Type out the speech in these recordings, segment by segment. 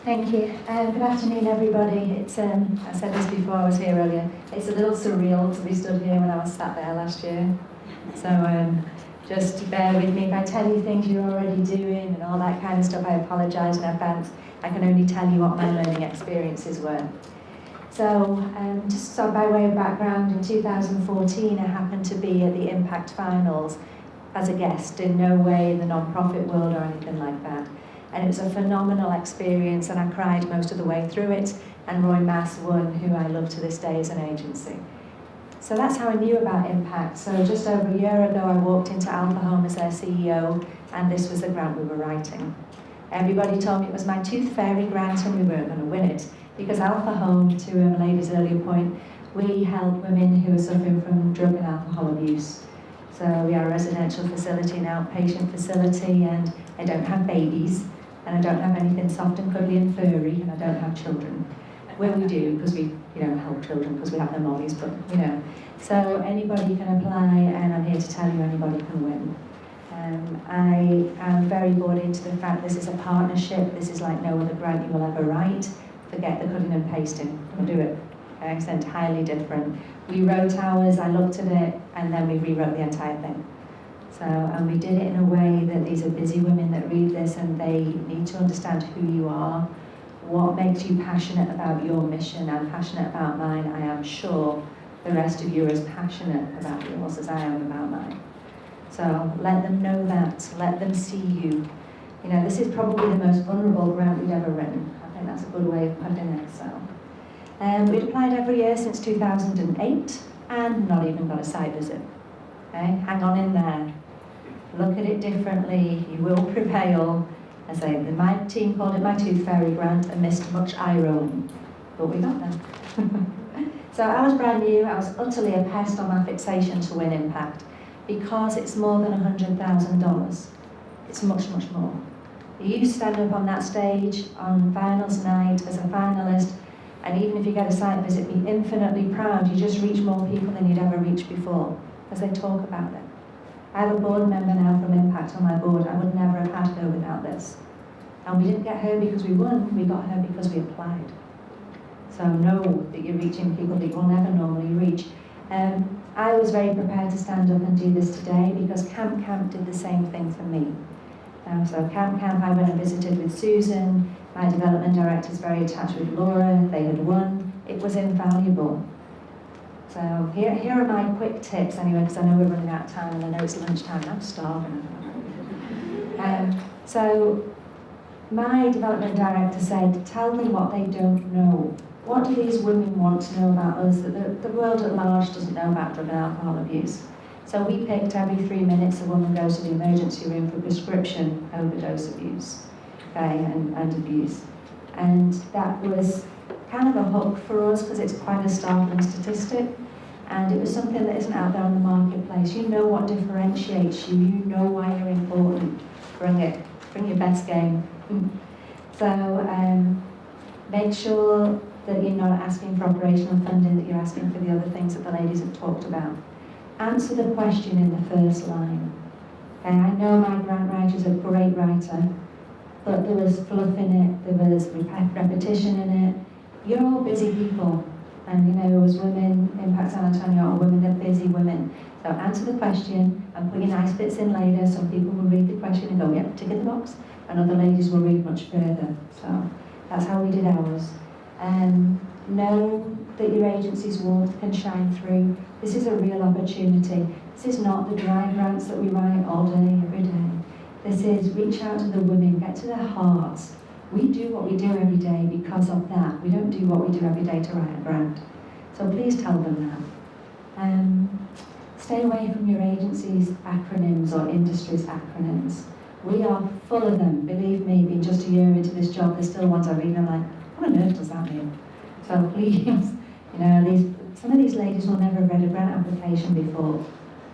Thank you. Good afternoon, everybody. It's I said this before I was here earlier. It's a little surreal to be stood here when I was sat there last year. So just bear with me if I tell you things you're already doing and all that kind of stuff. I apologise in advance. I can only tell you what my learning experiences were. So just so by way of background, in 2014 I happened to be at the Impact Finals as a guest, in no way in the non-profit world or anything like that. And it was a phenomenal experience, and I cried most of the way through it, and Roy Mass won, who I love to this day as an agency. So that's how I knew about Impact. So just over a year ago I walked into Alpha Home as their CEO, and this was the grant we were writing. Everybody told me it was my tooth fairy grant and we weren't going to win it, because Alpha Home, to a lady's earlier point, we help women who are suffering from drug and alcohol abuse. So we are a residential facility, an outpatient facility, and I don't have babies. And I don't have anything soft and cuddly and furry, and I don't have children. Well, we do, because we help children, because we have no mommies, but So anybody can apply, and I'm here to tell you anybody can win. I am very bought into the fact this is a partnership. This is like no other grant you will ever write. Forget the cutting and pasting. We'll do it. Okay? It's entirely different. We wrote ours, I looked at it, and then we rewrote the entire thing. So, and we did it in a way that these are busy women that read this, and they need to understand who you are, what makes you passionate about your mission. I'm passionate about mine. I am sure the rest of you are as passionate about yours as I am about mine. So let them know that, let them see you. This is probably the most vulnerable grant we've ever written. I think that's a good way of putting it. So, we've applied every year since 2008 and not even got a site visit. Okay, hang on in there. Look at it differently, you will prevail. I say, my team called it my tooth fairy grant and missed much eye rolling, but we got there. So I was brand new, I was utterly a pest on my fixation to win Impact, because it's more than $100,000. It's much, much more. You stand up on that stage on finals night as a finalist, and even if you get a site visit, be infinitely proud. You just reach more people than you'd ever reached before, because they talk about it. I have a board member now from Impact on my board. I would never have had her without this. And we didn't get her because we won, we got her because we applied. So know that you're reaching people that you will never normally reach. I was very prepared to stand up and do this today because Camp did the same thing for me. So Camp, I went and visited with Susan. My development director is very attached with Laura. They had won. It was invaluable. So here are my quick tips anyway, because I know we're running out of time and I know it's lunchtime and I'm starving. So my development director said, tell them what they don't know. What do these women want to know about us that the world at large doesn't know about drug and alcohol abuse? So we picked every 3 minutes a woman goes to the emergency room for prescription overdose abuse, okay, and abuse. And that was kind of a hook for us because it's quite a startling statistic, and it was something that isn't out there on the marketplace. You know what differentiates you, you know why you're important. Bring it, bring your best game. So make sure that you're not asking for operational funding, that you're asking for the other things that the ladies have talked about. Answer the question in the first line. Okay, I know my grant writer's a great writer, but there was fluff in it, there was repetition in it. You're all busy people, and as women, Impact San Antonio are women, they're busy women. So answer the question and put your nice bits in later. Some people will read the question and go, yep, tick in the box, and other ladies will read much further. So that's how we did ours. Know that your agency's warmth can shine through. This is a real opportunity. This is not the dry grants that we write all day, every day. This is reach out to the women, get to their hearts. We do what we do every day because of that. We don't do what we do every day to write a grant. So please tell them that. Stay away from your agency's acronyms or industry's acronyms. We are full of them. Believe me, being just a year into this job, there's still ones I read and I'm like, what on earth does that mean? So please, some of these ladies will never have read a grant application before.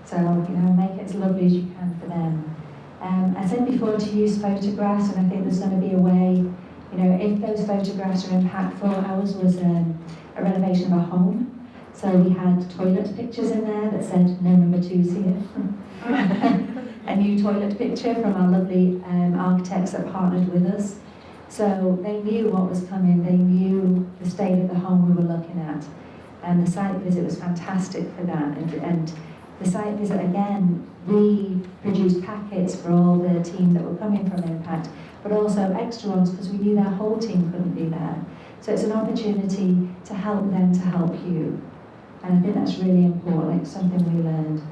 So, make it as lovely as you can for them. I said before to use photographs, and I think there's going to be a way, if those photographs are impactful. Ours was a renovation of a home. So we had toilet pictures in there that said, no number twos here. A new toilet picture from our lovely architects that partnered with us. So they knew what was coming, they knew the state of the home we were looking at. And the site visit was fantastic for that. And the site visit, again, we produced packets for all the team that were coming from Impact, but also extra ones because we knew their whole team couldn't be there. So it's an opportunity to help them to help you. And I think that's really important, it's something we learned.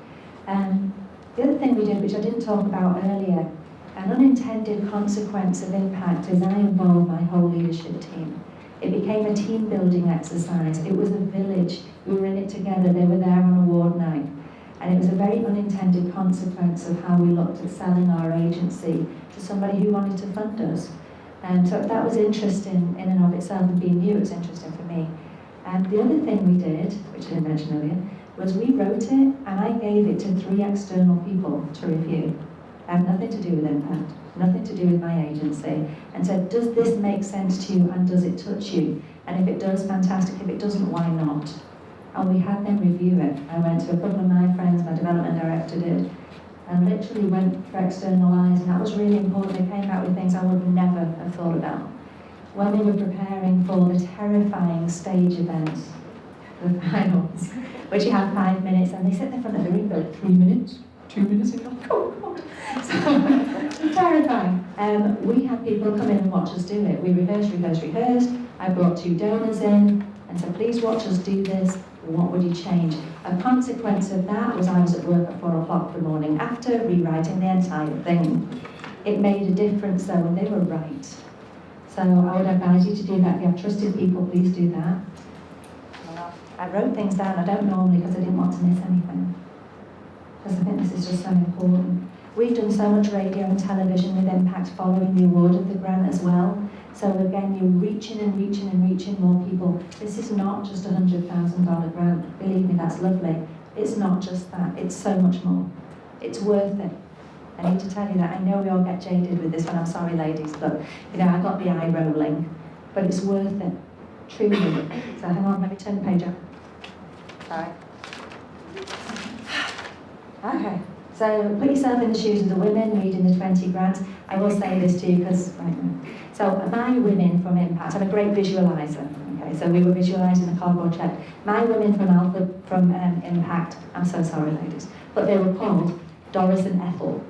The other thing we did, which I didn't talk about earlier, an unintended consequence of Impact is I involved my whole leadership team. It became a team building exercise. It was a village. We were in it together. They were there on award night. And it was a very unintended consequence of how we looked at selling our agency to somebody who wanted to fund us. And so that was interesting in and of itself, and being new, it was interesting for me. And the other thing we did, which I didn't mention earlier, was we wrote it and I gave it to 3 external people to review. It had nothing to do with Impact, nothing to do with my agency, and said, does this make sense to you and does it touch you? And if it does, fantastic. If it doesn't, why not? And we had them review it. I went to a couple of my friends, my development director did, and literally went for external eyes, and that was really important. They came out with things I would never have thought about. When we were preparing for the terrifying stage events, the finals, which you have 5 minutes, and they sit in the front of the ring, go 3 minutes, 2 minutes, and you're like, oh God. So, terrifying. We had people come in and watch us do it. We rehearsed. I brought 2 donors in and said, please watch us do this. What would you change? A consequence of that was I was at work at 4 o'clock the morning after, rewriting the entire thing. It made a difference though, and they were right. So I would advise you to do that. If you have trusted people, please do that. I wrote things down. I don't normally because I didn't want to miss anything. Because I think this is just so important. We've done so much radio and television with Impact following the award of the grant as well. So again, you're reaching and reaching and reaching more people. This is not just a $100,000 grant. Believe me, that's lovely. It's not just that. It's so much more. It's worth it. I need to tell you that. I know we all get jaded with this one. I'm sorry, ladies, but I got the eye rolling. But it's worth it, truly. So hang on, let me turn the page up. Sorry. Okay. So put yourself in the shoes of the women reading the 20 grants. I will say this to you because, so my women from Impact, I'm a great visualizer. Okay, so we were visualising the cardboard check. My women from Impact, I'm so sorry ladies, but they were called Doris and Ethel,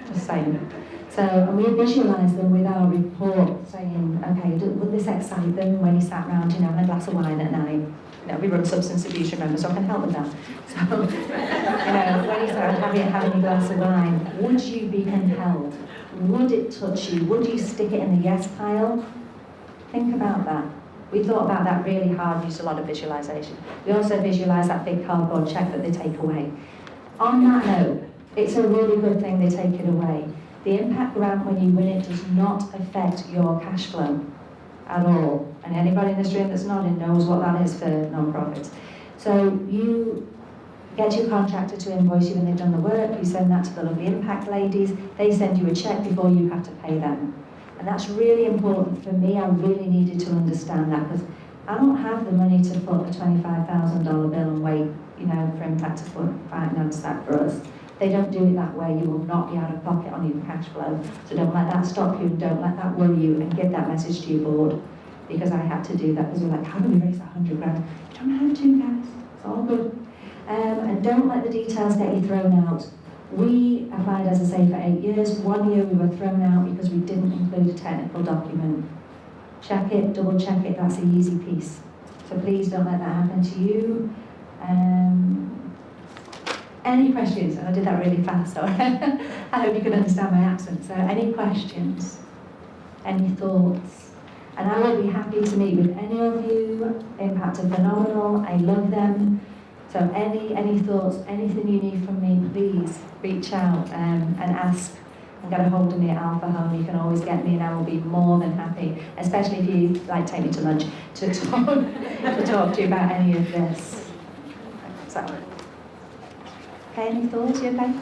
just saying. So, and we visualised them with our report saying, okay, would this excite them when you sat round, having a glass of wine at night? We run substance abuse, remember, so I can help with that. So, when you start having a glass of wine, would you be compelled? Would it touch you? Would you stick it in the yes pile? Think about that. We thought about that really hard, used a lot of visualisation. We also visualised that big cardboard check that they take away. On that note, it's a really good thing they take it away. The Impact grant, when you win it, does not affect your cash flow at all. And anybody in this room that's nodding knows what that is for non-profits. So you get your contractor to invoice you when they've done the work, you send that to the lovely Impact ladies, they send you a check before you have to pay them. And that's really important for me. I really needed to understand that because I don't have the money to foot a $25,000 bill and wait, for Impact to finance that for us. They don't do it that way. You will not be out of pocket on your cash flow. So don't let that stop you, don't let that worry you, and give that message to your board. Because I had to do that, because we're like, how do we raise that 100 grand? You don't have to, guys. It's all good. And don't let the details get you thrown out. We applied, as I say, for 8 years. 1 year we were thrown out because we didn't include a technical document. Check it, double check it, that's the easy piece. So please don't let that happen to you. Any questions? I did that really fast, so I hope you could understand my accent. So any questions? Any thoughts? And I will be happy to meet with any of you. Impact are phenomenal, I love them. So any thoughts, anything you need from me, please reach out and ask and get a hold of me at Alpha Home. You can always get me and I will be more than happy, especially if you take me to lunch, to talk to you about any of this. So, okay, any thoughts? You okay?